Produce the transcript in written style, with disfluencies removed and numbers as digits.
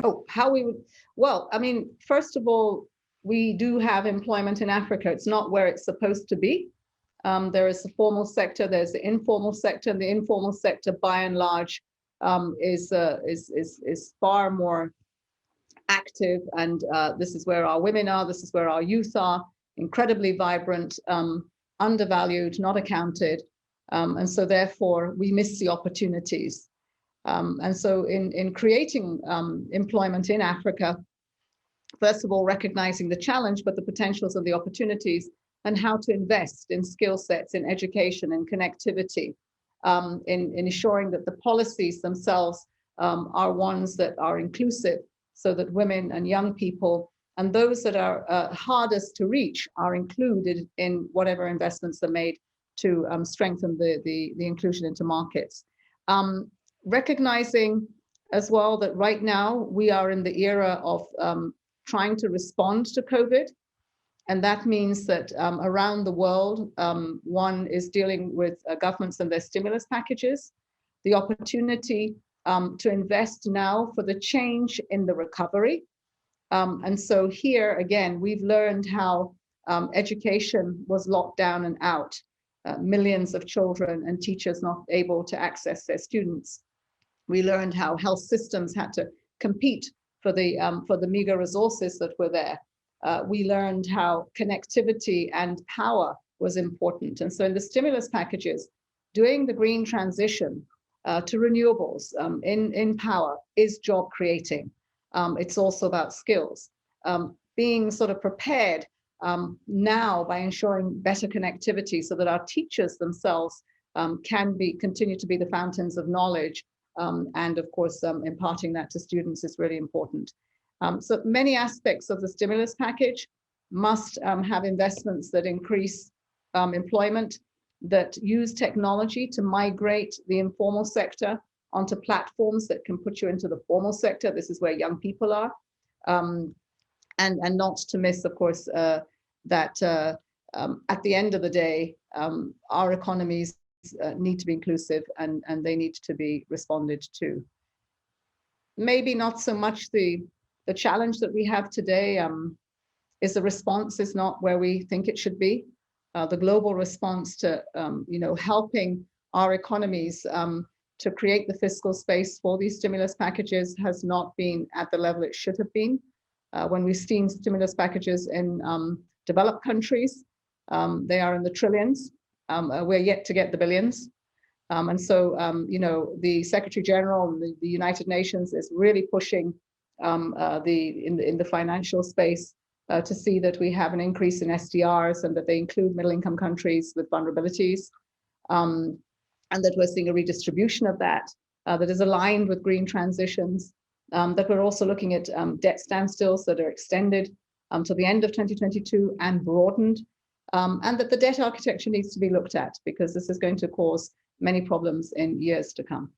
Oh, how we would, well, I mean, first of all, we do have employment in Africa. It's not where it's supposed to be. There is the formal sector, there's the informal sector, and the informal sector, by and large, is far more active. And this is where our women are. This is where our youth are. Incredibly vibrant, undervalued, not accounted, and so therefore we miss the opportunities. And so in creating employment in Africa, first of all, recognizing the challenge, but the potentials and the opportunities, and how to invest in skill sets, in education, in connectivity, in ensuring that the policies themselves are ones that are inclusive, so that women and young people and those that are hardest to reach are included in whatever investments are made to strengthen the inclusion into markets. Recognizing as well that right now we are in the era of trying to respond to COVID. And that means that around the world, one is dealing with governments and their stimulus packages, the opportunity to invest now for the change in the recovery. And so here again, we've learned how education was locked down and out, millions of children and teachers not able to access their students. We learned how health systems had to compete for the meager resources that were there. We learned how connectivity and power was important. And so in the stimulus packages, doing the green transition to renewables in power is job creating. It's also about skills. Being sort of prepared now by ensuring better connectivity so that our teachers themselves can continue to be the fountains of knowledge, and of course imparting that to students is really important. So many aspects of the stimulus package must have investments that increase employment, that use technology to migrate the informal sector onto platforms that can put you into the formal sector. This is where young people are. And not to miss, of course, that at the end of the day, our economies need to be inclusive and they need to be responded to. Maybe not so much the challenge that we have today is the response is not where we think it should be. The global response to helping our economies to create the fiscal space for these stimulus packages has not been at the level it should have been. When we've seen stimulus packages in developed countries, they are in the trillions. We're yet to get the billions. And so, the Secretary General and the United Nations is really pushing in the financial space to see that we have an increase in SDRs and that they include middle income countries with vulnerabilities, and that we're seeing a redistribution of that that is aligned with green transitions, that we're also looking at debt standstills that are extended to the end of 2022 and broadened, and that the debt architecture needs to be looked at because this is going to cause many problems in years to come.